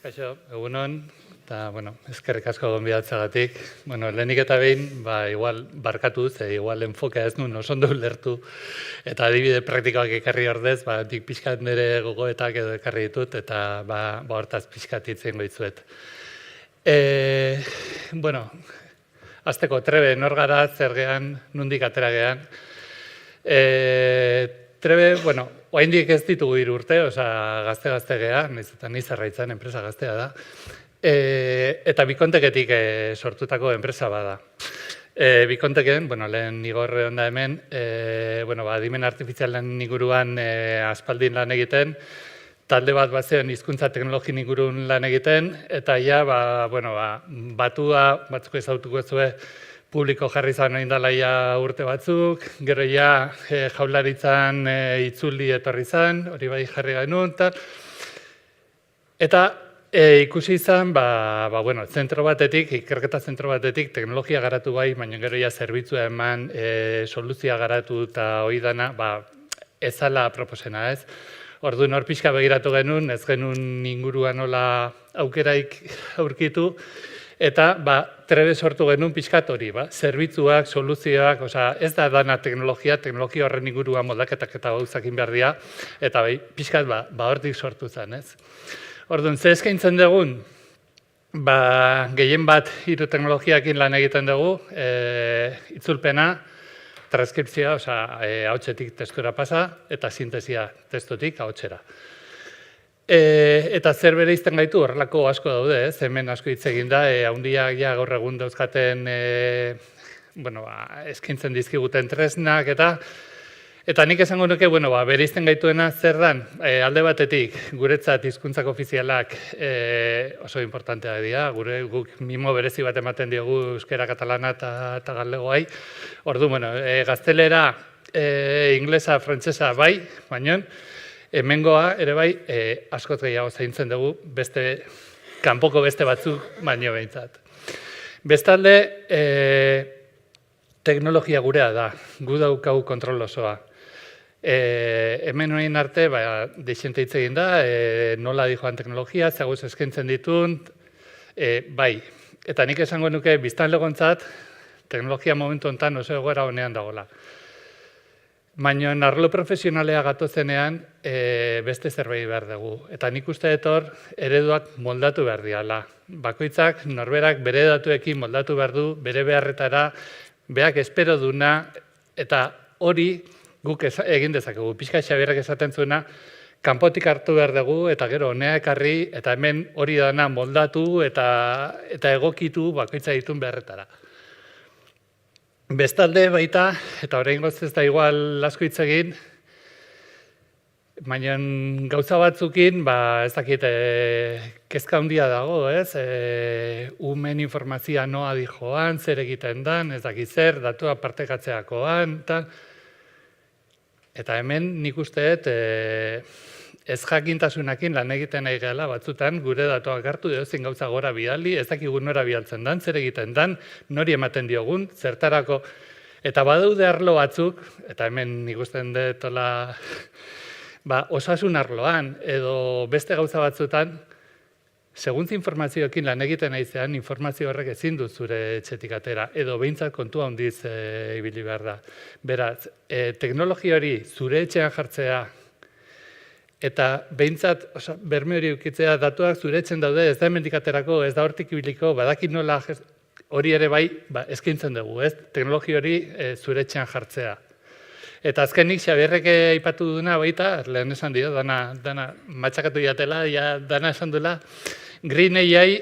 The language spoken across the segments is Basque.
Kaixo, egunon, eta, eskerrik asko gonbidatzagatik. Lehenik eta behin, igual barkatu, igual enfokea ez nuen oso ondo ulertu, eta adibide praktikoak ekarri ordez, nik pixkat nire gogoetak edo ekarri ditut, eta hortaz pixkat itzen goitzuet. Azteko trebe, nor gara, zer gehan, nondik atera gehan. Trebe, oraindik ez ditugu 3 urte, gazte gea, nahiz eta ni zerraitzan enpresa gaztea da, eta Bikonteketik sortutako enpresa bada. Bikonteken, lehen Igor onda hemen, adimen artifizialen inguruan aspaldin lan egiten, talde bat bazen hizkuntza teknologien ingurun lan egiten, eta ja, batua, batzuk ezagutuko zuen, publiko jarri zan egin dela urte batzuk, gero ja jaularitzan itzuli etorri zan, hori bai jarri genuen, eta ikusi izan, zentro batetik, ikerketa zentro batetik, teknologia garatu bai, baina gero ja zerbitzua eman, soluzioa garatu eta hori dana, ez zala proposena ez. Orduan hor pixka begiratu genuen, ez genuen inguruan nola aukeraik aurkitu, eta trebe sortu genuen pixkat hori, zerbitzuak, soluzioak, ez da dana teknologia horren inguruan moldaketak eta gauzakin behar dira, eta pixkat hortik sortu zen, ez. Orduan, ze eskaintzen dugun, gehien bat hiru teknologiakin lan egiten dugu, itzulpena, transkripzioa, ahotsetik testura pasa, eta sintesia testutik ahotsera. Eta zer bereizten gaitu horrelako asko daude, hemen asko hitz egin da, handiak gaur egun dauzkaten eskaintzen dizkiguten tresnak, eta nik esango nuke, bereizten gaituena zer dan, alde batetik, guretzat hizkuntzak ofizialak oso importantea dira, guk mimo berezi bat ematen diogu euskera, katalana eta galegoai, orduan, gaztelera, inglesa, frantsesa bai, baina, hemengoa ere bai, askoz gehiago zaintzen dugu, kanpoko beste batzuk baino behintzat. Bestalde, teknologia gurea da, gu daukagu kontrol osoa. Hemen horien arte, deixente hitz egin da, nola dijoan teknologia, zaguz eskaintzen ditun, bai. Eta nik esango nuke, biztanlegontzat, teknologia momentu honetan oso egoera honean dagoela. Baina arlo profesionalea gatozenean beste zerbait behar dugu. Eta nik uste etor ereduak moldatu behar diala. Bakoitzak norberak bere datuekin moldatu behar du, bere beharretara, beak espero duna, eta hori guk egin dezakegu. Pixka Xabierrek esaten zuena, kanpotik hartu behar dugu, eta gero honea ekarri, eta hemen hori dana moldatu eta egokitu bakoitza ditun beharretara. Bestalde baita, eta oraingoz ez da igual asko hitz egin, baina gauza batzukin, ez dakit, kezka handia dago, ez? Umen informazioa noa dijoan, zer egiten dan, ez dakit zer, datua partekatzeakoan, eta hemen nik usteet ez jakintasunakin lan egiten nahi gela batzutan, gure datuak hartu dozin gauza gora bidali, ez dakigu nora bidaltzen dan, zer egiten dan, nori ematen diogun, zertarako, eta badaude arlo batzuk, eta hemen nik usten dut osasun arloan, edo beste gauza batzutan, seguntz informazioekin lan egiten naizean, informazio horrek ezin dut zure etxetik atera, edo behintzat kontua handiz ibili behar da. Beraz, teknologia hori zure etxean jartzea, eta behintzat, berme hori ukitzea, datuak zure etxen daude, ez da hemendik aterako, ez da hortik ibiliko, badakit nola hori ere bai eskaintzen dugu, ez? Teknologia hori zure etxean jartzea. Eta azkenik, Xabierrek aipatu duna baita, lehen esan dio, dana matxakatu jatela, dana esan duela, Green AI,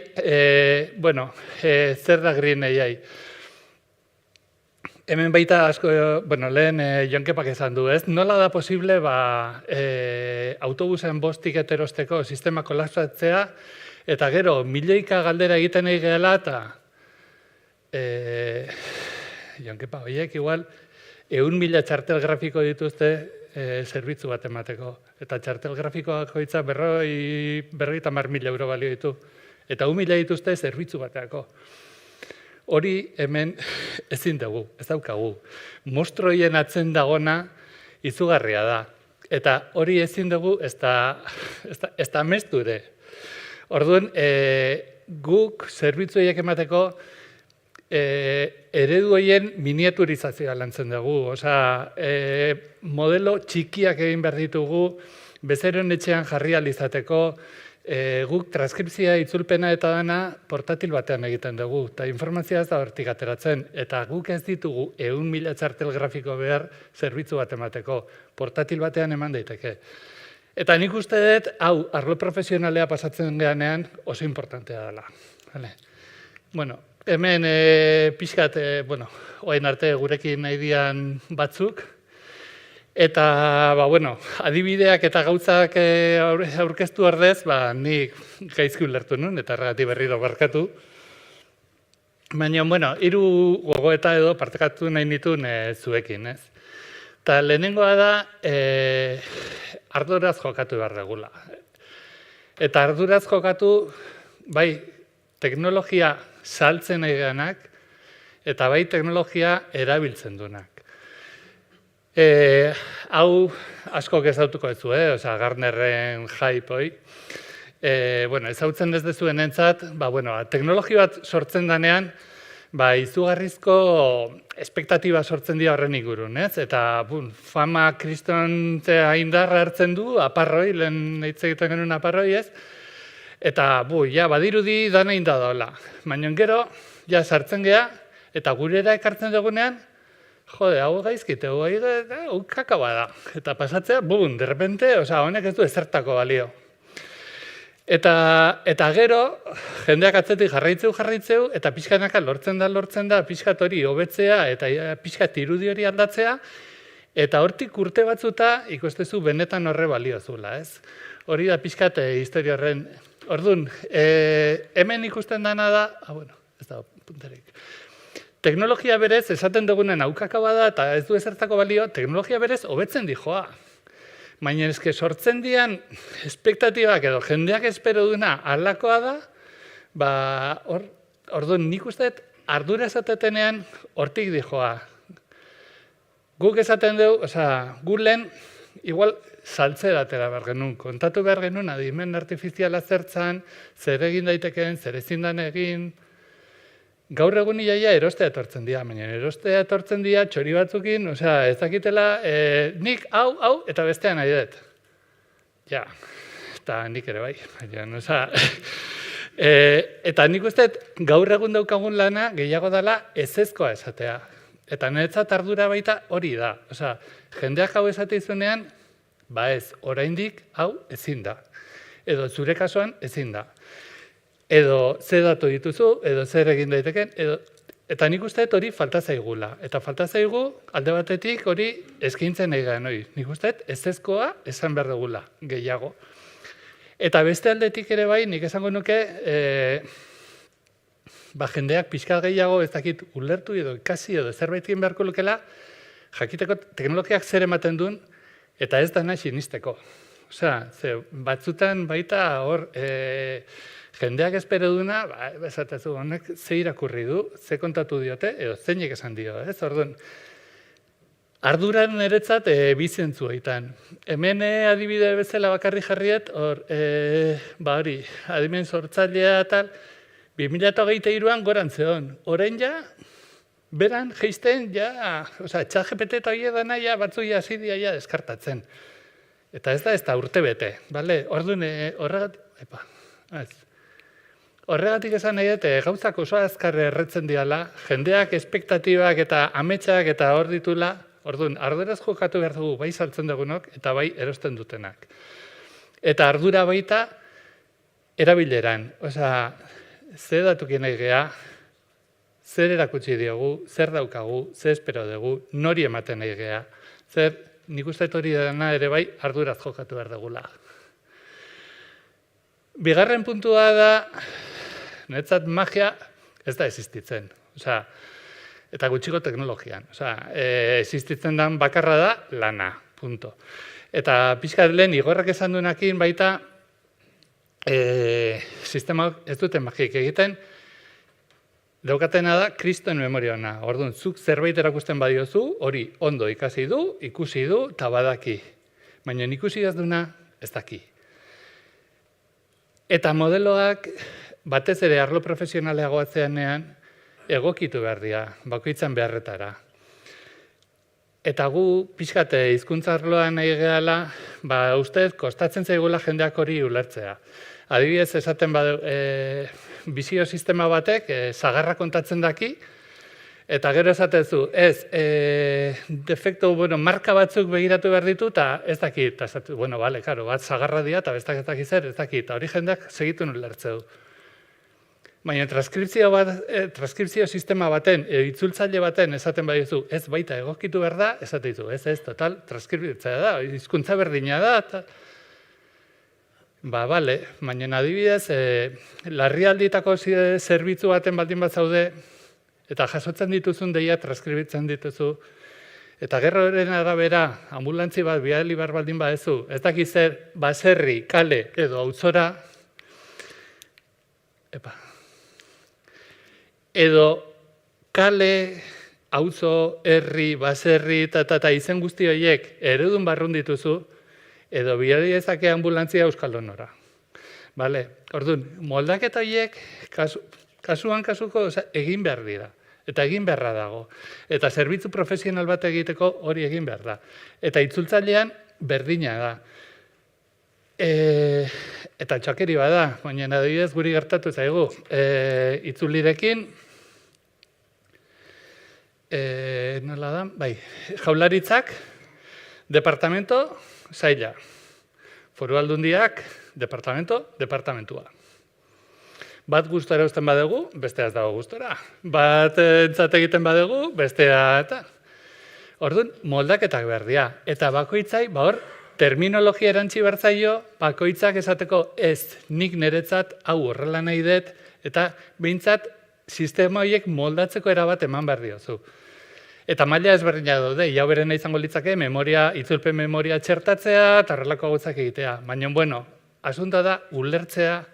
zer da Green AI? Hemen baita asko, lehen Jon Kepak esan du, ez? Nola da posible autobusen 5 tiket erosteko sistema kolapsatzea, eta gero, milioika galdera egiten nahi gehala, eta Jon Kepak, horiek igual, 100.000 txartel grafiko dituzte zerbitzu bat emateko. Eta txartel grafikoak hoitza 50.000 euro balio ditu. Eta 1.000 dituzte zerbitzu bateako. Hori hemen ezin dugu, ez daukagu. Monstroien atzen dagona izugarria da. Eta hori ezin dugu ez da amestu ere. Orduan, guk zerbitzu horiek emateko eredu horien miniaturizazioa lantzen dugu. Osea, modelo txikiak egin behar ditugu, bezeroen etxean jarri izateko, guk transkripzioa itzulpena eta dana portatil batean egiten dugu, eta informazioa ez da hortik ateratzen, eta guk ez ditugu 100.000 txartel grafiko behar zerbitzu bat emateko, portatil batean eman daiteke. Eta nik uste dut, hau, arlo profesionalea pasatzen geanean oso importantea dela. Bueno, hemen pixkat, oain arte gurekin nahi dian batzuk, eta, adibideak eta gauzak aurkeztu ordez, nik gaizki ulertu nun, eta erragati berriro barkatu. Baina, hiru gogoeta edo partekatu nahi nituen zuekin, ez? Eta lehenengoa da, arduraz jokatu behar dugula. Eta arduraz jokatu, bai, teknologia saltzen nahi ganak, eta bai, teknologia erabiltzen duenak. Hau asko gezautuko ez du, Gartnerren hype hoi. Ezautzen ez dezuen entzat, teknologia bat sortzen danean, izugarrizko espektatiba sortzen dira horren ingurun, ez? Eta fama kriston indarra hartzen du, aparroi, lehen hitz egiten genuen aparroi, ez? Eta, badirudi dana inda daola. Baina gero, sartzen geha, eta gurera ekartzen dugunean, hau gaizkite, hau kakaba da. Eta pasatzea, derrepente, honek ez du ezertako balio. Eta gero, jendeak atzetik jarraitzeu, eta pixkanaka lortzen da, pixkat hori hobetzea, eta pixkat irudi hori aldatzea, eta hortik urte batzuta ikustezu benetan horre balio zula, ez? Hori da pixkat historia horren. Orduan, hemen ikusten dana da, ez da punterik. Teknologia berez, esaten dugunen aukakaba da, eta ez du ezertako balio, teknologia berez hobetzen dijoa. Baina eske sortzen dian espektatibak edo jendeak espero duna alakoa da, orduan nik uste ardura esatetenean hortik dijoa. Guk esaten dugu, gu lehen, igual saltzera atera behar genuen, kontatu behar genuen adimen artifiziala zertzan, zer egin daitekeen, zer ezin dan egin. Gaur egun iaia erostea etortzen dira, baina erostea etortzen dira txori batzukin, ez dakitela, nik hau, eta bestean nahi dut. Ja, eta nik ere bai, eta nik uste gaur egun daukagun lana gehiago dela ezezkoa esatea. Eta niretzat ardura baita hori da. Jendeak hau esate izunean, ez, oraindik hau ezin da. Edo zure kasuan ezin da. Edo ze datu dituzu, edo zer egin daiteken, eta nik uste hori falta zaigula. Eta falta zaigu, alde batetik hori eskaintzen nahi garen hori. Nik uste ezezkoa esan behar dugula, gehiago. Eta beste aldetik ere bai, nik esango nuke, jendeak pixka gehiago ez dakit ulertu edo ikasi edo zerbait egin beharko lukela, jakiteko teknologiak zer ematen duen, eta ez dana sinisteko. Batzutan baita hor, jendeak espero duna, esatezu, honek ze irakurri du, ze kontatu diote, edo zeinek esan dio, ez? Orduan, arduran niretzat bizentzu egiten. Hemen adibide bezala bakarri jarriet, hori, adimen sortzailea tal, 2023an goran zeon. Orain ja, beran geisten, ChatGPT eta hori edana, batzu hasidia deskartatzen. Eta ez da urte bete, bale? Orduan, horregatik esan nahi dut, gauzak oso azkar erretzen diala, jendeak, espektatibak eta ametsak eta hor ditula, orduan, arduraz jokatu behar dugu, bai saltzen dugunok eta bai erosten dutenak. Eta ardura baita, erabileran. Zer datukien nahi geha, zer erakutsi diogu, zer daukagu, zer espero dugu, nori ematen nahi geha, nik uste hori dena ere bai arduraz jokatu behar dugula. Bigarren puntua da, niretzat magia ez da existitzen. Eta gutxiko teknologian. Existitzen den bakarra da lana, punto. Eta pixkat lehen igorrak esan duenakin baita sistema ez duten magik egiten, daukatena da kristoen memoria ona. Orduan, zuk zerbait erakusten badiozu, hori ondo ikasi du, ikusi du, eta badaki. Baina ikusi ez duna ez daki. Eta modeloak batez ere arlo profesionaleagoa zeanean egokitu behar dira, bakoitzan beharretara. Eta gu, pixkate, hizkuntza arloan nahi gehala, ustez, kostatzen zaigula jendeak hori ulertzea. Adibidez, esaten bizio sistema batek, zagarra kontatzen daki, eta gero esatezu, defektu, marka batzuk begiratu behar ditu, eta ez dakit, bale, karo, bat zagarra dira, eta bestak ez dakit zer, ez dakit, eta hori jendeak segitu ulertzeu. Baina transkripzio sistema baten, itzultzaile baten esaten badizu, ez baita egokitu behar da, esaten dizu, ez, total, transkriptzea da, hizkuntza berdina da, eta... Bale, baina adibidez, larrialdietako zerbitzu baten baldin bat zaude, eta jasotzen dituzun deia transkribitzen dituzu, eta gero horren arabera, ambulantzi bat bidali behar baldin badezu, ez dakiz zer, baserri, kale edo auzora, edo kale, auzo, herri, baserri, eta izen guzti horiek eredun barrun dituzu, edo bidali dezake ambulantzia Euskaldunora. Bale, orduan, moldaketa horiek kasuko egin behar dira, eta egin beharra dago. Eta zerbitzu profesional bat egiteko hori egin behar da. Eta itzultzailean berdina da. Eta txakeri bada, baina adibidez guri gertatu zaigu. Itzulirekin, nola da, jaularitzak, departamento, saila. Foru Aldundiak, departamentua. Bat gustora eusten badegu, bestea ez dago gustora. Bat entzat egiten badegu, bestea eta. Orduan, moldaketak behar dira. Eta bakoitzai, hor, terminologia erantzi bertzaio, bakoitzak esateko ez nik niretzat hau horrela nahi dut, eta behintzat sistema horiek moldatzeko erabat eman behar diozu. Eta maila ezberdina daude, jau berena izango litzake, itzulpen memoria txertatzea, eta horrelako gauzak egitea. Baina, asunta da, ulertzea,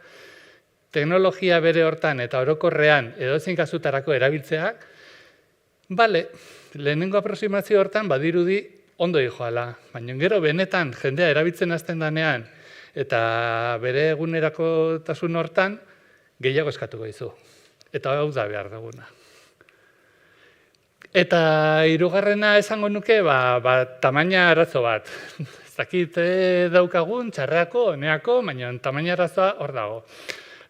teknologia bere hortan eta orokorrean edozein kasutarako erabiltzea, bale, lehenengo aproximazio hortan badirudi ondo joala. Baina gero benetan jendea erabiltzen hasten danean eta bere egunerakotasun hortan gehiago eskatuko dizu. Eta hau da behar duguna. Eta hirugarrena esango nuke, tamaina arazo bat. Ez dakit daukagun, txarrako, honeako, baina tamaina arazoa hor dago.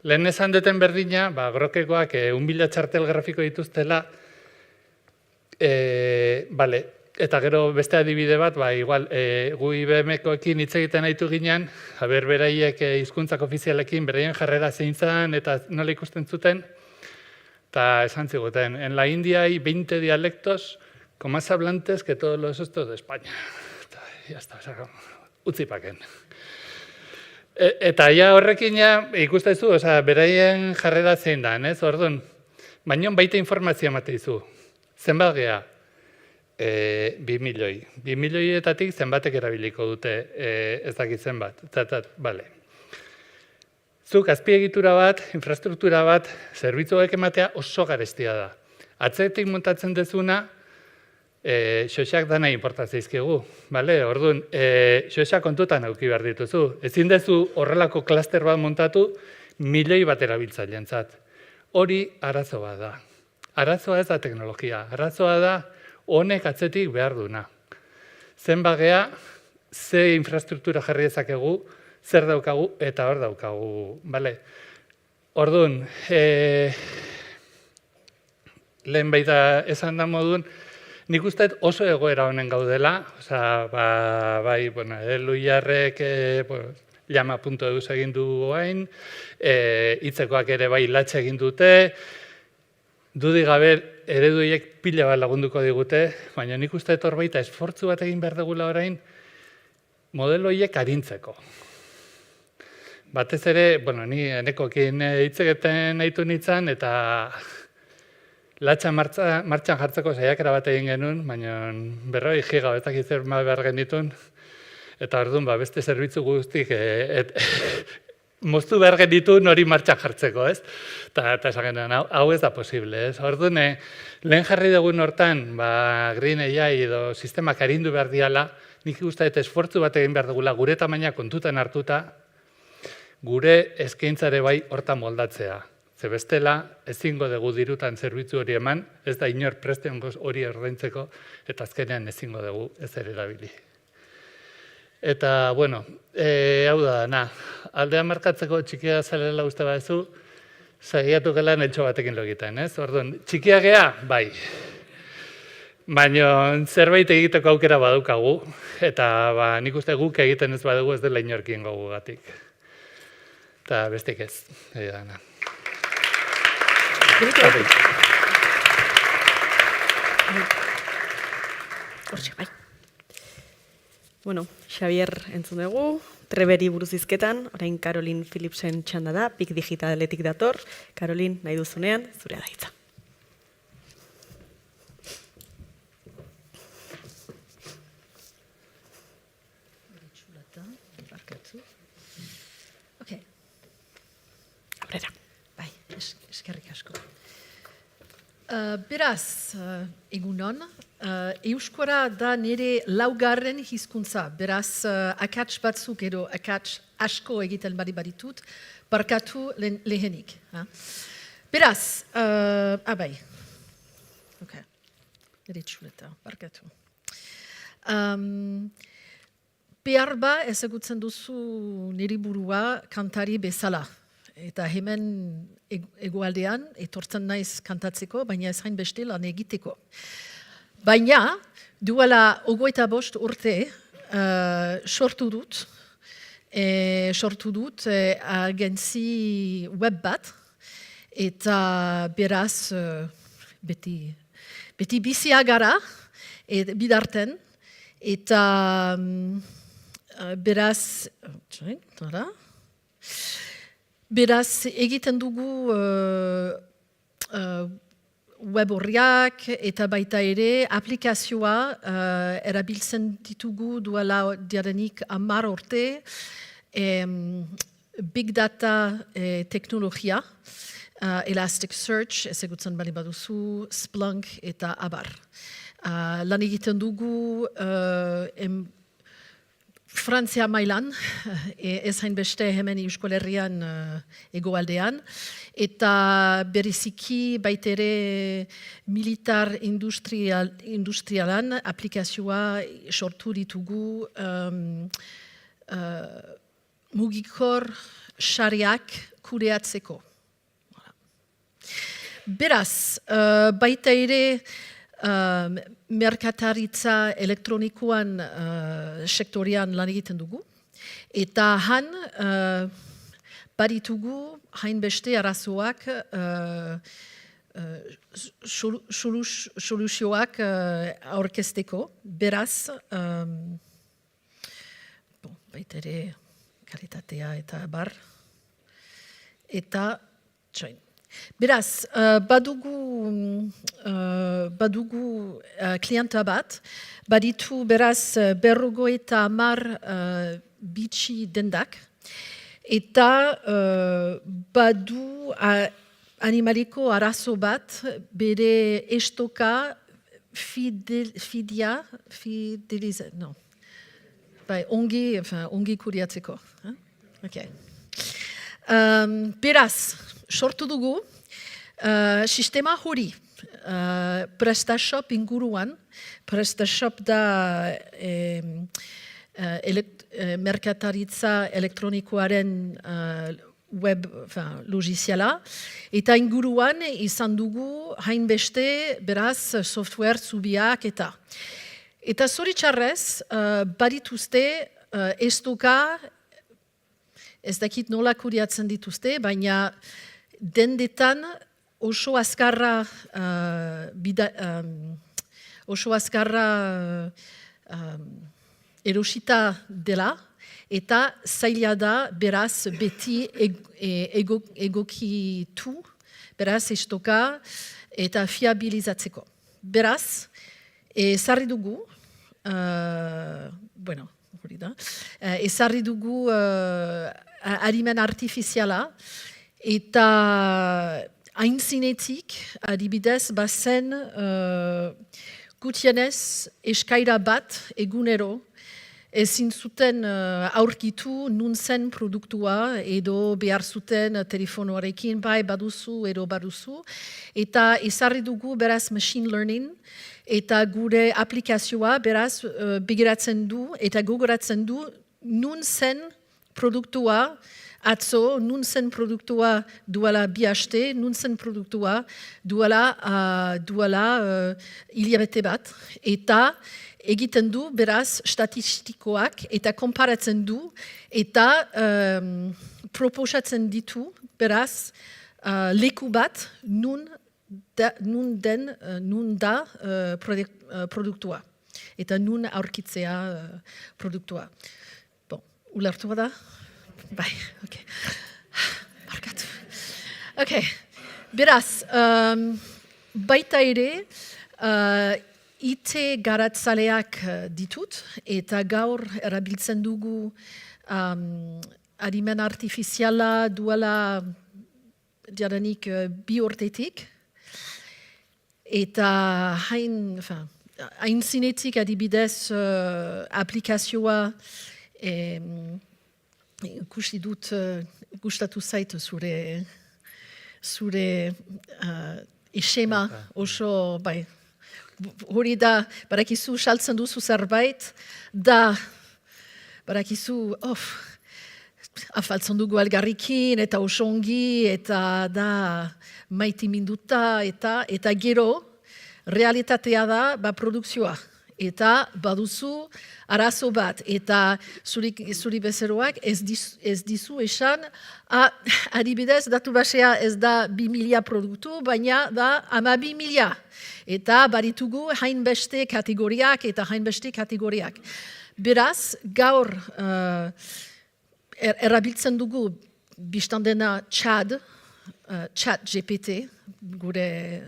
Lehen esan duten berdina, grokekoak 1.000 txartel grafiko dituztela, eta gero beste adibide bat, igual, gu IBM-koekin hitz egiten nahitu ginen, beraiek hizkuntzak ofizialekin, beraien jarrera zein zen, eta nola ikusten zuten, eta esan ziguten, en la India hay 20 dialectos con más hablantes que todos los estos de España. Eta, ya está, utzipaken. Eta ja horrekin ikustezu, beraien jarrera zein da, ez? Orduan, baina baita informazioa mateizu. Zenbat geha? 2 milioi. 2 milioietatik zenbatek erabiliko dute ez dakit zenbat. Bale. Zuk azpiegitura bat, infrastruktura bat, zerbitzuak ematea oso garestia da. Atzetik montatzen dezuna, xoxak dana importatzeizkigu. Orduan, xoxak kontutan auki behar dituzu. Ezin dezu horrelako klaster bat montatu, milioi bat erabiltzaileentzat. Hori arazo bat da. Arazoa ez da teknologia. Arazoa da honek atzetik behar duna. Zenbat geha, ze infrastruktura jarri ezakegu, zer daukagu eta hor daukagu. Orduan, lehen baita esan da modun, nik uste oso egoera honen gaudela, Luiarrek llama.eus egin du hain, hitzekoak ere latxe egin dute, dudik gabe ereduiek pila bat lagunduko digute, baina nik uste hor baita esfortzu bat egin behar dugula orain, modelo horiek arintzeko. Batez ere, ni enekokin hitz egiten nahitu nintzen, eta latxa martxan jartzeko saiakera bat egin genuen, baina 40 giga ez dakit zer behar genituen, eta orduan beste zerbitzu guztik moztu behar genituen hori martxan jartzeko, ez? Eta esan genuen, hau ez da posible, ez? Orduan, lehen jarri dugun hortan, Green AI edo sistemak arindu behar diala, nik uste esfortzu bat egin behar dugula, gure tamaina kontutan hartuta, gure eskaintzare bai hortan moldatzea. Ze bestela, ezingo dugu dirutan zerbitzu hori eman, ez da inor presten hori ordaintzeko, eta azkenean ezingo dugu ez ere erabili. Eta, bueno, hau da, aldean markatzeko txikia zalela uste badezu, saiatu gelan eltxo batekin logiten, ez? Orduan, txikia gea, bai. Baina zerbait egiteko aukera badukagu, eta nik uste guk egiten ez badugu ez dela inorkin gogugatik. Eta bestik ez, dana. Hortxe, bai. Bueno, Xabier entzun dugu, Treberi buruz hizketan, orain Karolin Philipsen txanda da, PIK Digitaletik dator. Karolin, nahi duzunean, zurea da hitza. Aurrera. Bai, eskerrik asko. Beraz, egunon, euskara da nire laugarren hizkuntza, beraz, akats batzuk edo akats asko egiten baditut, barkatu lehenik. Beraz, bai, nire txuleta, barkatu. Behar ba ezagutzen duzu nire burua kantari bezala. Eta hemen egoaldean, etortzen naiz kantatzeko, baina ez hain beste lan egiteko. Baina, duela 25 urte sortu dut agentzi web bat, eta beraz beti bizia gara, bidarten, eta beraz, egiten dugu web horriak eta baita ere aplikazioa erabiltzen ditugu duela diarenik 10 urte, big data teknologia, Elasticsearch, ezagutzen bali baduzu, Splunk eta abar. Lan egiten dugu Frantzia mailan, ez hainbeste hemen Euskal Herrian egoaldean, eta bereziki baitere militar industrialan aplikazioa sortu ditugu mugikor sareak kudeatzeko. Beraz, baita ere merkataritza elektronikoan sektorian lan egiten dugu. Eta han baditugu hainbeste arazoak soluzioak aurkezteko. Beraz, baita ere kalitatea eta bar. Eta txoin. Beraz, badugu klienta bat, baditu beraz 50 bitxi dendak, eta badu animaliko arazo bat bere estoka ongi kuriatzeko. Beraz, sortu dugu, sistema hori PrestaShop inguruan, PrestaShop da merkataritza elektronikoaren web logiziala, eta inguruan izan dugu hainbeste beraz software zubiak eta. Eta zoritxarrez, badituzte estoka, ez dakit nola kuriatzen dituzte, baina dendetan oso azkarra erosita dela, eta zaila da beraz beti egokitu, beraz estoka eta fiabilizatzeko. Beraz, ezarri dugu, ezarri dugu adimen artifiziala, eta aintzinetik, adibidez, bazen gutienez eskaira bat egunero ezin zuten aurkitu nun zen produktua edo behar zuten telefonoarekin bai baduzu edo baduzu. Eta ezarri dugu beraz machine learning eta gure aplikazioa beraz begiratzen du eta gogoratzen du nun zen produktua atzo, nun zen produktua duela bi aste, nun zen produktua duela hilabete bat. Eta egiten du, beraz, statistikoak eta konparatzen du eta proposatzen ditu, beraz, leku bat nun da produktua. Eta nun aurkitzea produktua. Bon, ulertua da? Bai, ok. Markatu. Ok, beraz, baita ere, IT garatzaleak ditut, eta gaur erabiltzen dugu adimen artifiziala duela jadanik 2 urtetik, eta hain zinetik adibidez aplikazioa ikusi dut, gustatu zait zure esema oso, bai, hori da, barakizu saltzen duzu zerbait, da, barakizu, afaltzen dugu algarrikin, eta oso ongi, eta da maitiminduta, eta gero, realitatea da, produkzioa. Eta baduzu arazo bat, eta zuri bezeroak ez dizu esan, adibidez, datu basea ez da 2.000 produktu, baina da 12.000. Eta baritugu hainbeste kategoriak eta hainbeste kategoriak. Beraz, gaur erabiltzen dugu biztandena Chat GPT, gure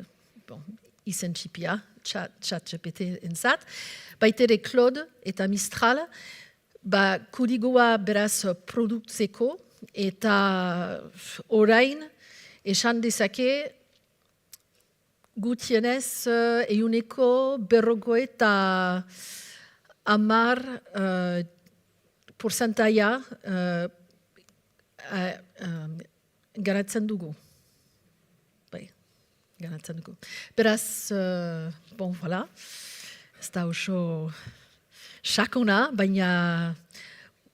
izen txipia, Chat GPT entzat, baitere Claude eta Mistral, kodigoa beraz produktzeko, eta orain esan dezake gutienez 50% garatzen dugu. Beraz, voilà, ez da oso sakona, baina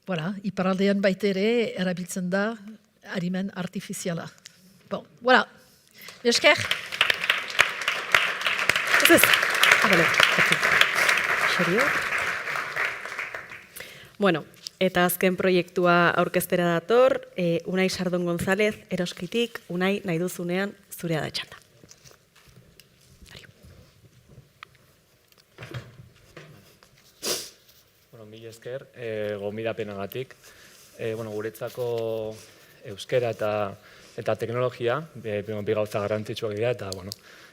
voilà, iparaldean baitere erabiltzen da adimen artifiziala. Bon, voilà, esker. Bueno, eta azken proiektua aurkeztera dator, Unai Sardon González, Eroskitik, Unai, nahi duzunean, zurea da txanda. Mila esker, gonbidapenagatik. Guretzako euskera eta teknologia, bi gauza garrantzitsuak dira, eta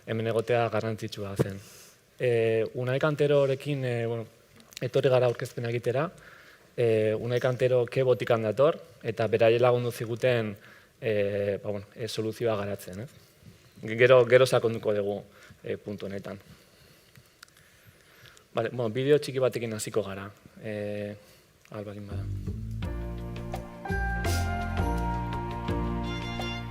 hemen egotea garrantzitsua zen. Unai Kanterorekin etorri gara aurkezpena egitera, Unai Kantero ke botikan dator, eta beraie lagundu ziguten soluzioa garatzen. Gero sakonduko dugu puntu honetan. Bideo txiki batekin hasiko gara. Albakin bada.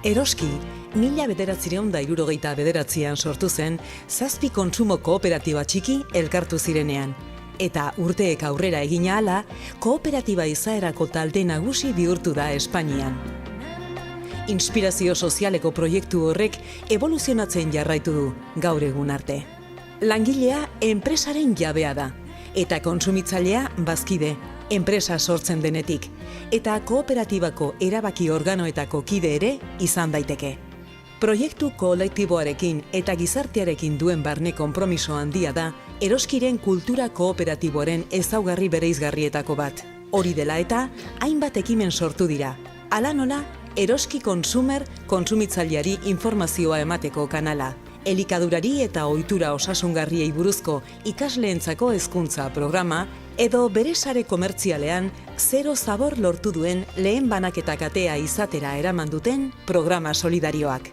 Eroski, 1969an sortu zen 7 kontsumo kooperatiba txiki elkartu zirenean. Eta urteek aurrera egina ahala, kooperatiba izaerako talde nagusi bihurtu da Espainian. Inspirazio sozialeko proiektu horrek evoluzionatzen jarraitu du gaur egun arte. Langilea enpresaren jabea da, eta kontsumitzailea bazkide, enpresa sortzen denetik, eta kooperatibako erabaki organoetako kide ere izan daiteke. Proiektu kolektiboarekin eta gizartearekin duen barne konpromiso handia da, Eroskiren kultura kooperatiboaren ezaugarri bereizgarrietako bat. Hori dela eta, hainbat ekimen sortu dira. Hala nola, Eroski Consumer kontsumitzaileari informazioa emateko kanala. Elikadurari eta ohitura osasungarriei buruzko ikasleentzako hezkuntza programa, edo bere sare komertzialean zero zabor lortu duen lehen banaketa katea izatera eraman duten programa solidarioak.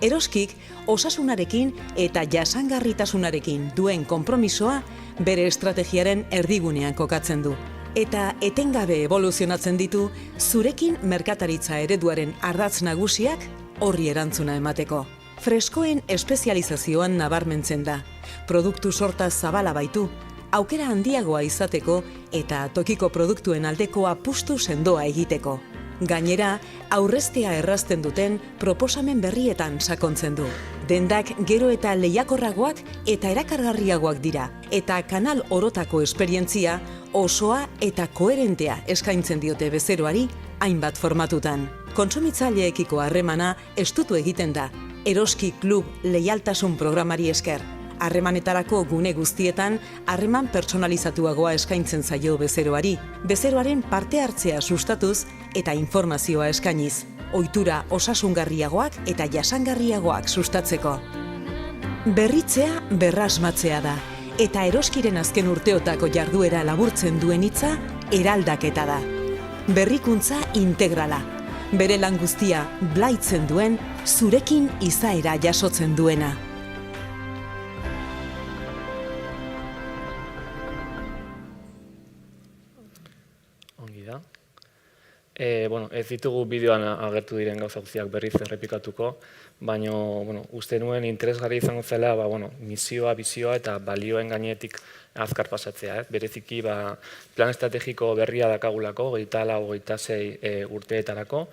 Eroskik osasunarekin eta jasangarritasunarekin duen konpromisoa bere estrategiaren erdigunean kokatzen du. eta etengabe evoluzionatzen ditu zurekin merkataritza ereduaren ardatz nagusiak horri erantzuna emateko. Freskoen espezializazioan nabarmentzen da. Produktu sorta zabala baitu, aukera handiagoa izateko eta tokiko produktuen aldeko apustu sendoa egiteko. Gainera, aurreztea errazten duten proposamen berrietan sakontzen du. Dendak gero eta lehiakorragoak eta erakargarriagoak dira, eta kanal orotako esperientzia osoa eta koherentea eskaintzen diote bezeroari hainbat formatutan. Kontsumitzaileekiko harremana estutu egiten da, Eroski Klub leialtasun programari esker. Harremanetarako gune guztietan, harreman pertsonalizatuagoa eskaintzen zaio bezeroari, bezeroaren parte hartzea sustatuz eta informazioa eskainiz, ohitura osasungarriagoak eta jasangarriagoak sustatzeko. Berritzea berrasmatzea da, eta Eroskiren azken urteotako jarduera laburtzen duen hitza eraldaketa da. Berrikuntza integrala, bere lan guztia blaitzen duen, zurekin izaera jasotzen duena. Ez ditugu bideoan agertu diren gauza guztiak berriz errepikatuko, baina uste nuen interesgarri izango zela misioa, bizioa eta balioen gainetik azkar pasatzea. Bereziki plan estrategiko berria dakagulako, 24-26 urteetarako,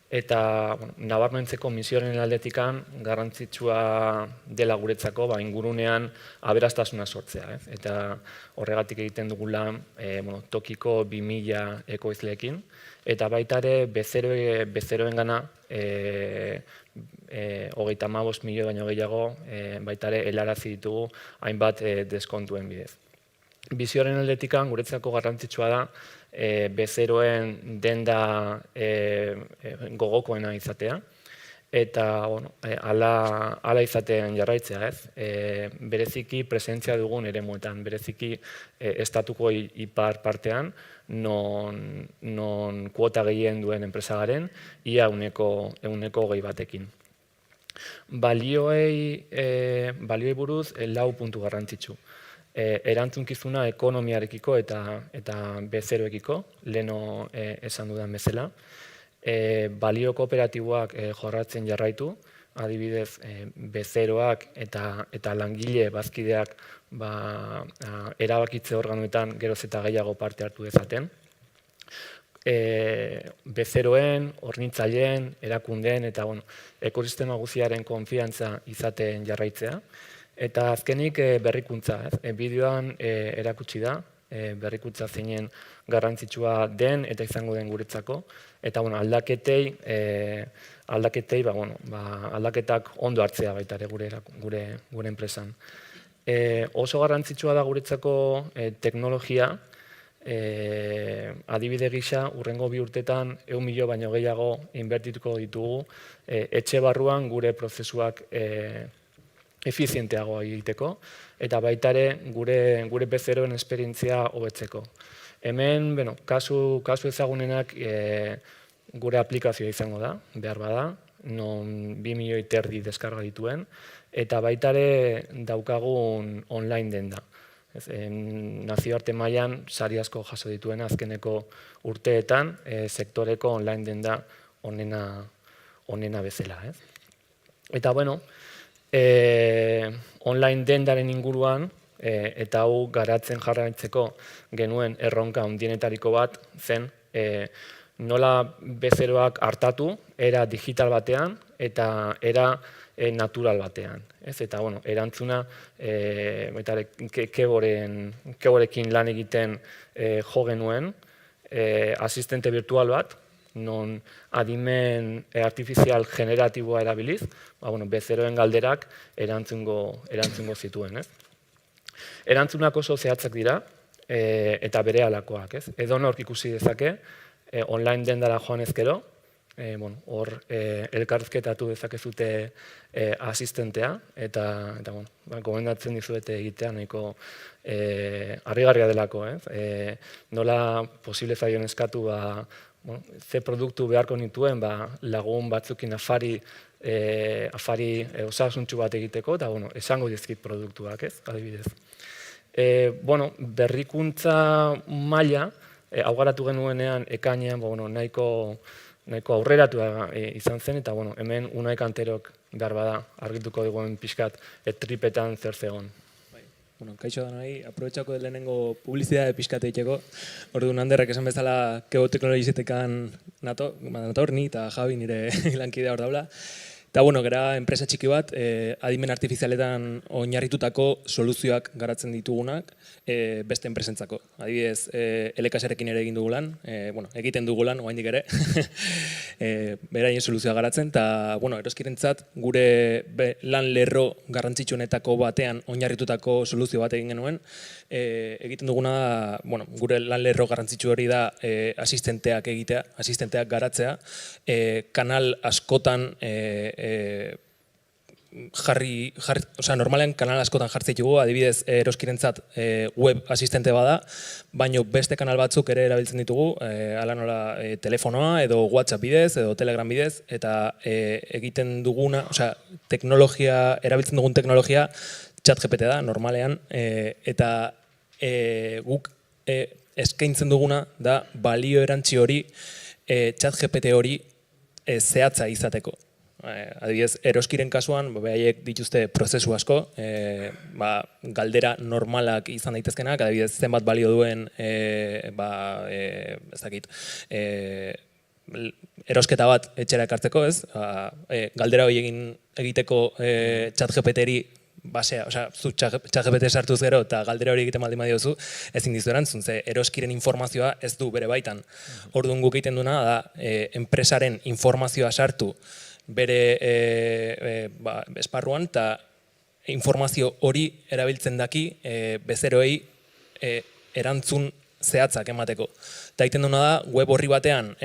eta nabarmentzeko misioaren aldetikan garrantzitsua dela guretzako ingurunean aberastasuna sortzea. Eta horregatik egiten dugula tokiko 2000 ekoizleekin, eta baita ere bezeroen gana 35 milioi baino gehiago baita ere helarazi ditugu hainbat deskontuen bidez. Bizioaren aldetikan guretzako garrantzitsua da bezeroen denda gogokoena izatea, eta hala izaten jarraitzea, bereziki presentzia dugun eremuetan, bereziki estatuko ipar partean, non kuota gehien duen enpresa garen, ia 100 batekin. Balioei buruz 4 puntu garrantzitsu. Erantzunkizuna ekonomiarekiko eta bezeroekiko, leheno esan dudan bezala. Balio kooperatiboak jorratzen jarraitu, adibidez bezeroak eta langile bazkideak erabakitze organoetan geroz eta gehiago parte hartu dezaten. Bezeroen, hornitzaileen, erakundeen eta ekosistema guztiaren konfiantza izaten jarraitzea. Eta azkenik berrikuntza, bideoan erakutsi da, berrikuntza zeinen garrantzitsua den eta izango den guretzako. Eta aldaketak ondo hartzea baita ere gure enpresan. Oso garrantzitsua da guretzako teknologia, adibide gisa, hurrengo 2 urtetan 100 milioi baino gehiago inbertituko ditugu etxe barruan gure prozesuak efizienteagoa egiteko, eta baita ere gure bezeroen esperientzia hobetzeko. Hemen, kasu ezagunenak gure aplikazioa izango da, behar bada, non 2 milioi terdi deskarga dituen, eta baita ere daukagun online denda. Nazioarte mailan sari asko jaso dituen azkeneko urteetan, sektoreko online denda onena bezala. Eta online dendaren inguruan, eta hau garatzen jarraitzeko genuen erronka handienetariko bat zen, nola bezeroak hartatu, era digital batean eta era natural batean. Eta erantzuna keborekin lan egiten jo genuen, asistente virtual bat, non adimen artifizial generatiboa erabiliz, bezeroen galderak erantzungo zituen. Erantzunak oso zehatzak dira, eta bere alakoak. Edonork ikusi dezake, online dendara joan ezkero, hor elkarrizketatu dezakezute asistentea, eta gomendatzen dizuete egitea nahiko harrigarria delako. Nola posible zaion eskatu ze produktu beharko nituen lagun batzukin afari osasuntsu bat egiteko, eta esango dizkit produktuak, adibidez. Berrikuntza maila hau garatu genuenean ekainean nahiko aurreratu izan zen, eta hemen Unai Kanterok behar bada argituko diguen pixkat tripetan zer zegoen. Kaixo da nahi, aprobetxako lehenengo publizidade pixkate iteko. Orduan Anderrek esan bezala Kebo Teknologizetekan nator, ni eta Javi nire lankidea hor daula. Eta, gara enpresa txiki bat, adimen artifizialetan oinarritutako soluzioak garatzen ditugunak beste enpresentzako. Adibidez, LKS-rekin ere egin dugulan, egiten dugulan, oaindik ere, beraien soluzioa garatzen, eta, eroskirentzat, gure lan lerro garrantzitsuenetako batean oinarritutako soluzio bat egin genuen, egiten duguna, gure lan lerro garrantzitsu hori da asistenteak egitea, asistenteak garatzea, kanal askotan normalean kanal askotan jartzen ditugu, adibidez eroskirentzat web asistente bada, baino beste kanal batzuk ere erabiltzen ditugu, hala nola telefonoa edo WhatsApp bidez edo Telegram bidez, eta egiten duguna, erabiltzen dugun teknologia ChatGPT da, normalean, eta guk eskaintzen duguna da balio erantzi hori, ChatGPT hori zehatza izateko. Adibidez, eroskiren kasuan, behaiek dituzte prozesu asko, galdera normalak izan daitezkenak, adibidez, zenbat balio duen, ez dakit, erosketa bat etxera ekartzeko, ez? Galdera hori egiteko ChatGPT-eri basea, zu ChatGPT sartuz gero eta galdera hori egiten baldin badiozu, ezin dizu erantzun, ze eroskiren informazioa ez du bere baitan. Orduan guk egiten duna da, enpresaren informazioa sartu bere esparruan, eta informazio hori erabiltzen daki bezeroei erantzun zehatzak emateko. Eta egiten duna da, web horri batean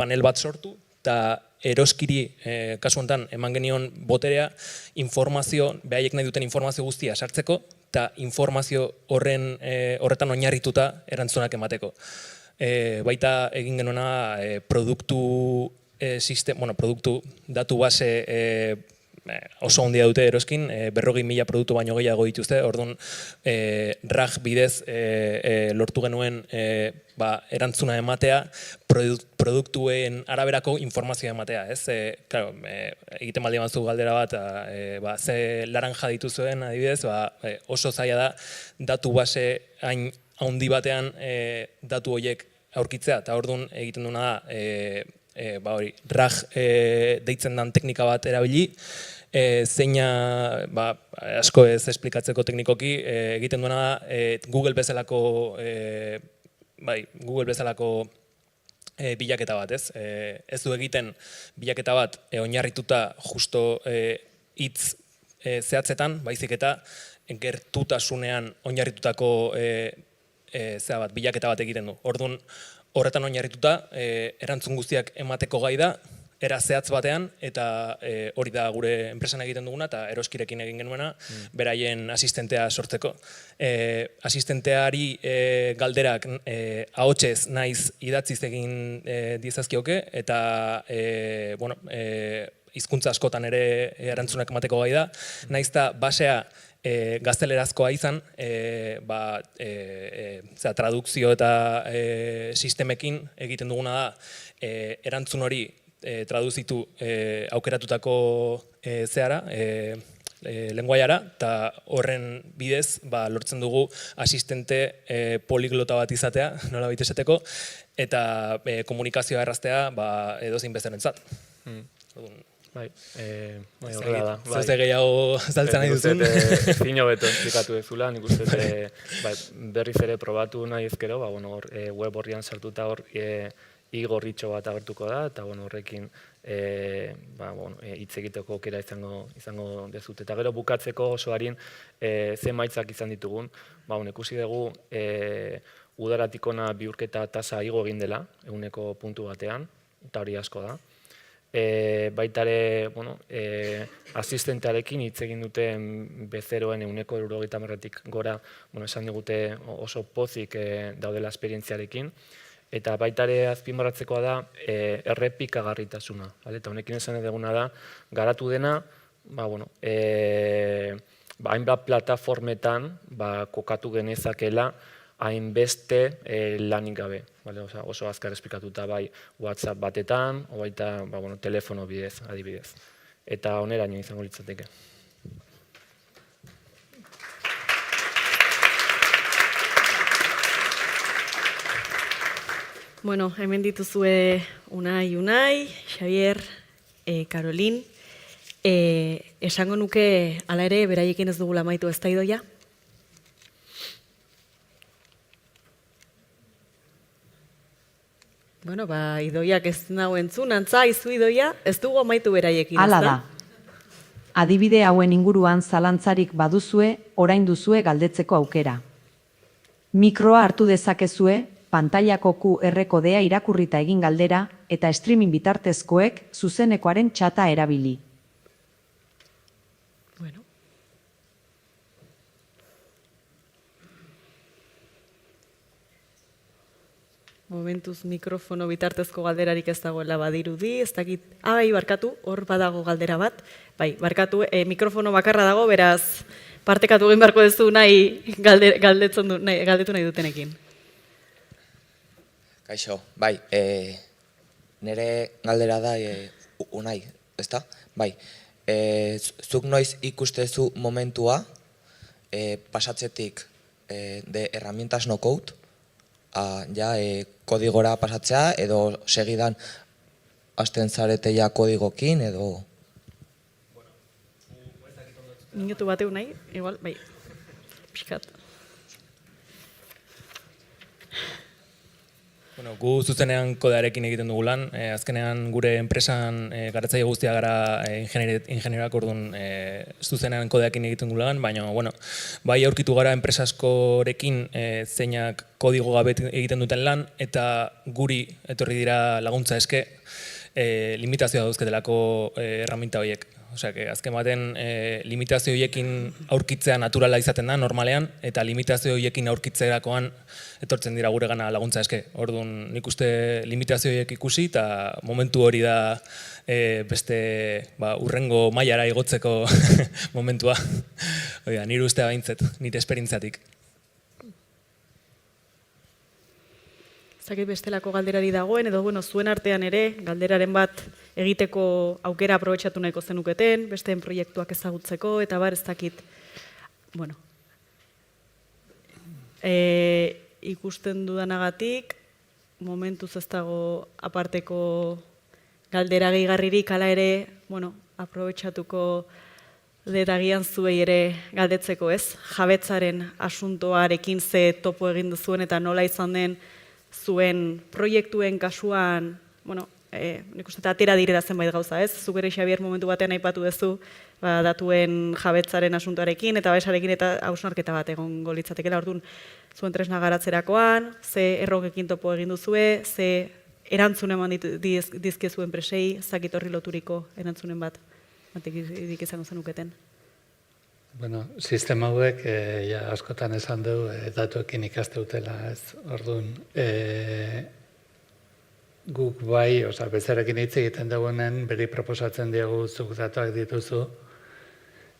panel bat sortu, eta eroskiri, kasu honetan, eman genion boterea, behaiek nahi duten informazio guztia sartzeko, eta informazio horretan oinarrituta erantzunak emateko. Baita egin genuena produktu datu base oso handia dute eroskin, 40.000 produktu baino gehiago dituzte, orduan RAG bidez lortu genuen erantzuna ematea, produktuen araberako informazioa ematea, ez? Egiten baldin batzuk galdera bat, ze laranja dituzuen adibidez, oso zaila da datu base hain handi batean datu horiek aurkitzea, eta orduan egiten duna da, RAG deitzen den teknika bat erabili, zeina asko ez esplikatzeko teknikoki, egiten duena da Google bezalako bilaketa bat, ez? Ez du egiten bilaketa bat oinarrituta justo hitz zehatzetan, baizik eta gertutasunean oinarritutako bilaketa bat egiten du. Orduan, horretan oinarrituta, erantzun guztiak emateko gai da, era zehatz batean, eta hori da gure enpresan egiten duguna, eta eroskirekin egin genuena, beraien asistentea sortzeko. Asistenteari galderak ahotsez naiz idatziz egin dizazkioke, eta hizkuntza askotan ere erantzunak emateko gai da, naiz eta basea gaztelerazkoa izan, tradukzio eta sistemekin egiten duguna da, erantzun hori traduzitu aukeratutako lenguaiara, eta horren bidez lortzen dugu asistente poliglota bat izatea, nola baita esateko, eta komunikazioa erraztea edozein bezarentzat. Horrela da. Zauze gehiago zaltzen nahi duzun. Zino beto esplikatu dezula, nik uste berriz ere probatu nahi ezkero, web horrian sartuta hor igorritxo bat agertuko da, eta horrekin hitz egiteko aukera izango dezute. Eta gero bukatzeko oso harin ze maitzak izan ditugun, ikusi dugu udaratik ona bihurketa tasa igo egin dela, 1% batean, eta hori asko da. Baitare asistentearekin hitz egin duten bezeroen 190tik gora esan digute oso pozik daudela esperientziarekin, eta baitare azpimarratzekoa da errepikagarritasuna. Eta honekin esan eduguna da, garatu dena, hainbat plataformetan kokatu genezakela hainbeste lanik gabe. Vale? Osea, oso azkar esplikatuta bai WhatsApp batetan, o baita telefono bidez, adibidez. Eta oneraino izango litzateke. Bueno, hemen dituzue Unai, Xavier, Karolin. Esango nuke, hala ere, beraiekin ez dugula amaitu, ez da Idoia? Bueno, Idoiak ez nago entzun, antza, izu Idoia, ez dugu amaitu beraiekin, ez Hala da. Adibide hauen inguruan zalantzarik baduzue, orain duzue galdetzeko aukera. Mikroa hartu dezakezue, pantailako QR kodea irakurrita egin galdera, eta streaming bitartezkoek zuzenekoaren txata erabili. Bueno. Momentuz mikrofono bitartezko galderarik ez dagoela badirudi, ez dakit, bai, barkatu, hor badago galdera bat, bai, barkatu, mikrofono bakarra dago, beraz, partekatu egin beharko duzu nahi galdetu nahi dutenekin. Kaixo, bai, nire galdera da, Unai, ezta? Bai, zuk noiz ikustezu momentua pasatzetik de herramientas no code, ja kodigora pasatzea, edo segidan hasten zarete ja kodigokin, edo... Minutu bateu nahi, igual, bai, pixkat. Bueno, gu zuzenean kodearekin egiten dugu lan, azkenean gure enpresan garatzaile guztia gara ingenieroak, orduan zuzenean kodearekin egiten dugu lan, baina bai aurkitu gara enpresa askorekin zeinak kodigo gabe egiten duten lan, eta guri etorri dira laguntza eske limitazioa dauzketelako erraminta horiek. Osea, azken baten limitazio horiekin aurkitzea naturala izaten da, normalean, eta limitazio horiekin aurkitzerakoan etortzen dira gure gana laguntza eske. Orduan, nik uste limitazio horiek ikusi, eta momentu hori da beste urrengo mailara igotzeko momentua. Nire ustea baintzet, nire esperintzatik. Zakit bestelako galderari dagoen, edo zuen artean ere, galderaren bat egiteko aukera aprobetxatu nahiko zenuketen, besteen proiektuak ezagutzeko, eta bar ez dakit, ikusten dudanagatik, momentuz ez dago aparteko galdera gehigarririk, hala ere, aprobetxatuko dut agian zuei ere galdetzeko, ez? Jabetzaren asuntoarekin ze topo egin duzuen eta nola izan den zuen proiektuen kasuan, nik uste atera direla zenbait gauza, ez? Zuk ere Xabier momentu batean aipatu duzu datuen jabetzaren asuntoarekin eta besarekin eta hausnarketa bat egongo litzatekeela. Orduan, zuen tresna garatzerakoan, ze errokekin topo egin duzue, ze erantzun eman dizkezu enpresei, zakit horri loturiko erantzunen bat batik izango zenuketen. Sistema hauek askotan esan du datuekin ikaste dutela, ez? Orduan, guk bai, bezarekin hitz egiten dugunen, beri proposatzen diegu zuk datuak dituzu,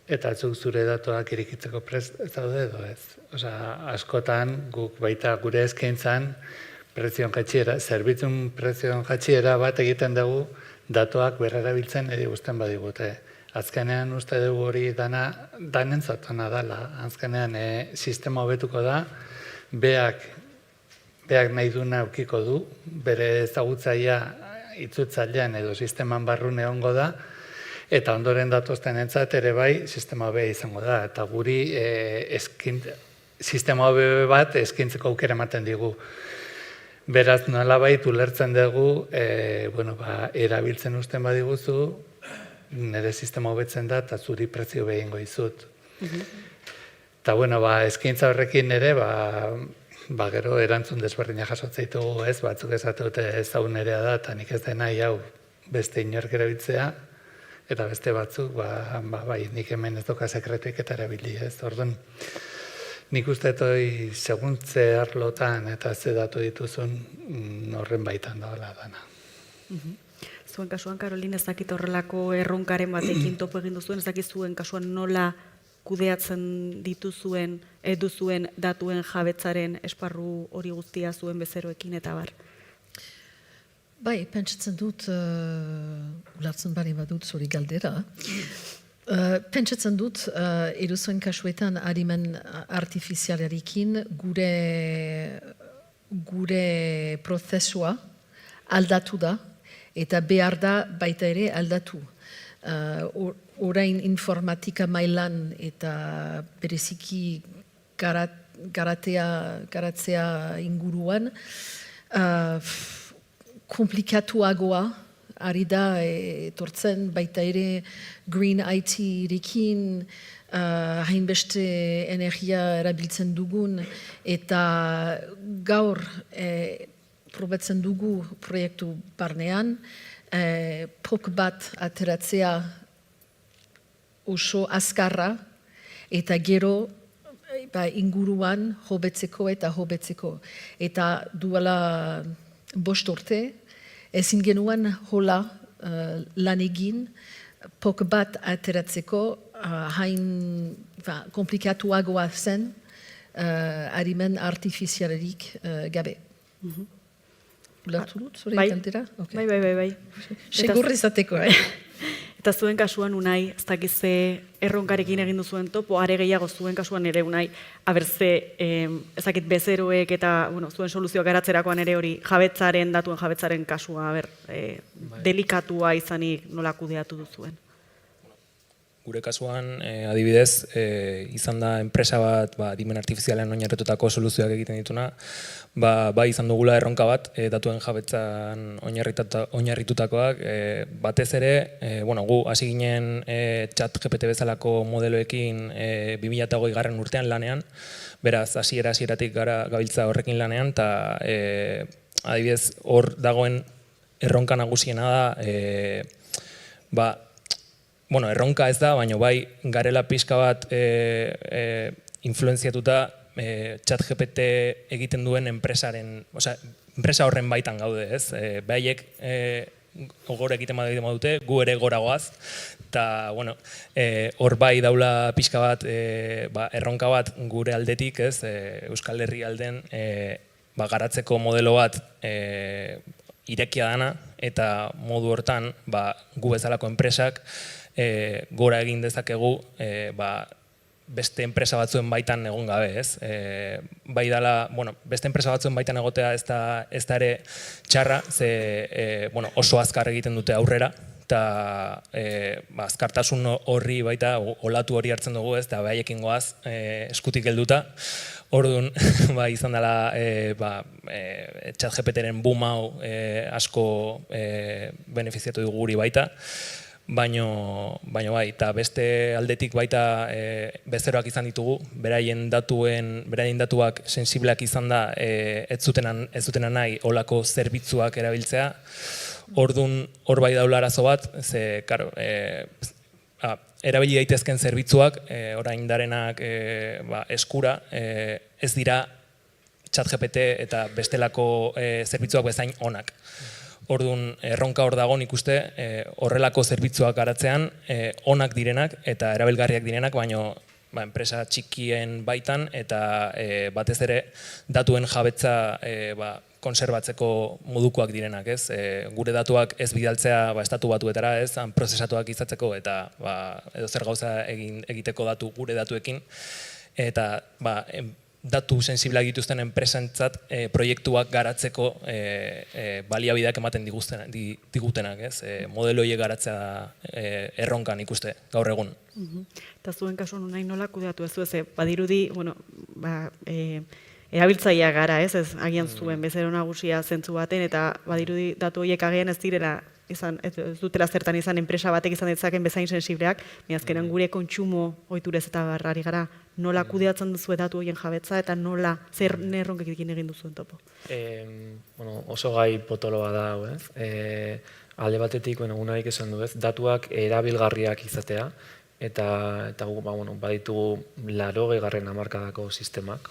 eta zuk zure datuak irikitzeko prest ez daude edo ez. Askotan guk baita gure eskaintzan prezioen jaitsiera, zerbitzun prezioen jaitsiera bat egiten dugu datuak berrerabiltzen guztien badigute. Azkenean uste dugu hori danentzat ona dela. Azkenean sistema hobetuko da, beak nahi duna aukiko du, bere ezagutzaia itzutzailean edo sisteman barrun egongo da, eta ondoren datozten entzat ere bai sistema hobea izango da. Eta guri sistema hobe bat eskintzeko aukera ematen digu. Beraz, nolabait ulertzen dugu, erabiltzen usten badiguzu, nire sistema hobetzen da, eta zuri prezio behingo izut. Eta, eskaintza horrekin ere, gero erantzun desberdina jasotzea ditugu, ez, batzuk esatute ez hau nerea da, eta nik ez da nahi hau beste inork erabiltzea, eta beste batzuk, nik hemen ez doka sekretuik eta erabili, ez, orduan. Nik uste toi seguntze arlotan eta ze datu dituzun horren baitan dagoela dana. Zuen kasuan, Karolin, ez dakit horrelako erronkaren batekin topo egin duzuen, ez dakit zuen kasuan nola kudeatzen duzuen datuen jabetzaren esparru hori guztia zuen bezeroekin eta bar. Bai, pentsatzen dut, ulertzen bari badut zori galdera, pentsatzen dut, edozuen kasuetan adimen artifizialarekin gure prozesua aldatu da, eta behar da baita ere aldatu. Orain informatika mailan eta bereziki garatzea inguruan, komplikatuagoa, ari da etortzen baita ere Green IT-rekin, hainbeste energia erabiltzen dugun, eta gaur probatzen dugu proiektu barnean, POC bat ateratzea oso azkarra, eta gero inguruan hobetzeko eta hobetzeko. Eta duela 5 urte, ezin genuen hola lan egin POC bat ateratzeko hain komplikatuagoa zen adimen artifizialerik gabe. Ulertu dut, zure galdera? Bai. Segur izateko, Eta zuen kasuan Unai, ez dakiz ze erronkarekin egin duzuen topo, are gehiago zuen kasuan ere Unai, abertze ezakit bezeroek eta zuen soluzioak garatzerakoan ere hori datuen jabetzaren kasua, delikatua izanik nola kudeatu duzuen. Gure kasuan, adibidez, izan da enpresa bat adimen artifizialean oinarritutako soluzioak egiten dituna, bai izan dugula erronka bat, datuen jabetzan oinarritutakoak, batez ere, gu hasi ginen ChatGPT bezalako modeloekin 2020 urtean lanean, beraz, hasieratik gabiltza horrekin lanean, eta adibidez, hor dagoen erronka nagusiena da, erronka ez da, baina bai garela pixka bat influenziatuta ChatGPT egiten duen enpresa horren baitan gaude, ez? Behaiek gora egiten badute, gu ere gora goaz, eta hor bai daula pixka bat, erronka bat gure aldetik, ez? Euskal Herri alden garatzeko modelo bat irekia dana, eta modu hortan gu bezalako enpresak gora egin dezakegu beste enpresa batzuen baitan egon gabe, ez? Bai dala, beste enpresa batzuen baitan egotea ez da ere txarra, ze oso azkar egiten dute aurrera, eta azkartasun horri baita, olatu hori hartzen dugu, ez? Eta behaiekin goaz, eskutik helduta. Orduan, izan dela ChatGPT-ren boom hau asko benefiziatu dugu guri baita, baina bai, eta beste aldetik baita bezeroak izan ditugu, beraien datuak sensibleak izan da ez zutena nahi olako zerbitzuak erabiltzea. Orduan, hor bai daula arazo bat, ze, karo, erabili daitezken zerbitzuak, orain darenak eskura, ez dira ChatGPT eta bestelako zerbitzuak bezain onak. Orduan, erronka hor dago nik uste horrelako zerbitzuak garatzean onak direnak eta erabilgarriak direnak, baina enpresa txikien baitan eta batez ere datuen jabetza konserbatzeko modukoak direnak, ez? Gure datuak ez bidaltzea estatu batuetara, ez? Prozesatuak izatzeko eta edo zer gauza egiteko gure datuekin, eta datu sensibleak dituzten enpresentzat proiektuak garatzeko baliabideak ematen digutenak, ez? Modelo horiek garatzea erronkan ikuste gaur egun. Eta zuen kasuan nahi nola kudeatu ez du, badirudi, erabiltzailea gara, ez agian zuen bezero nagusia zentzu baten, eta badirudi datu horiek agian ez direla, ez dutela zertan izan enpresa batek izan ditzaken bezain sensibleak, azkenan gure kontsumo ohiturez eta barrari gara, nola kudeatzen duzu datu horien jabetza eta nola zer erronkekin egin duzuen topo? Oso gai potoloa da, ez? Alde batetik, Unaik esan du, ez? Datuak erabilgarriak izatea, eta baditugu 80. hamarkadako sistemak,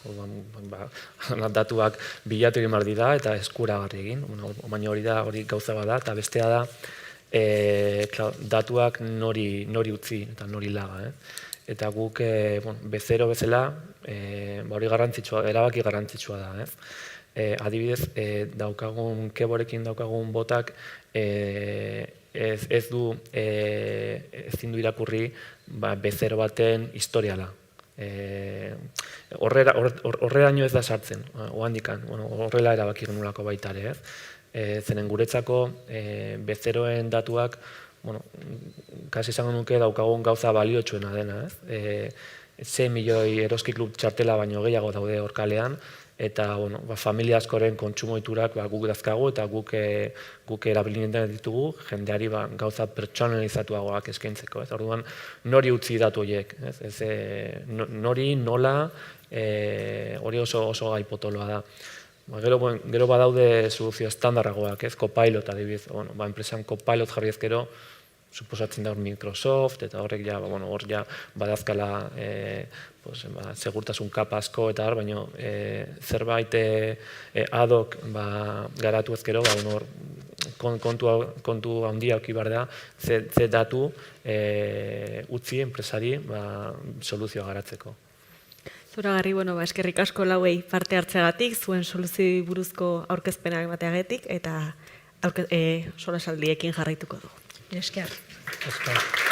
datuak bilatu egin behar dira eta eskuragarri egin, baina hori gauza bada, eta bestea da datuak nori utzi eta nori laga. Eta guk bezero bezala, hori garrantzitsua, erabaki garrantzitsua da. Adibidez, daukagun, keborekin daukagun botak, ezin du irakurri bezero baten historiala. Horreraino ez da sartzen, ohandikan, horrela erabaki genulako baita ere. Zenen guretzako bezeroen datuak, kasi esango nuke daukagun gauza baliotsuena dena. 6 milioi eroski klub txartela baino gehiago daude hor kalean, eta familia askoren kontsumo ohiturak guk dazkagu eta guk erabilinetan ditugu jendeari gauza pertsonalizatuagoak eskaintzeko. Orduan, nori utzi datu horiek, nori, nola, hori oso gai potoloa da. Gero badaude soluzio estandarragoak, Copilot adibidez, enpresan Copilot jarri ezkero, suposatzen da hor Microsoft, eta horrek hor badazkala segurtasun kapa asko eta baina zerbait ad hoc garatu ezkero, kontu handia auki behar da, ze datu utzi enpresari soluzioa garatzeko. Zoragarri, eskerrik asko lauei parte hartzeagatik, zuen soluzio buruzko aurkezpenak emateagatik, eta solasaldiekin jarraituko dugu. Esker. Esker.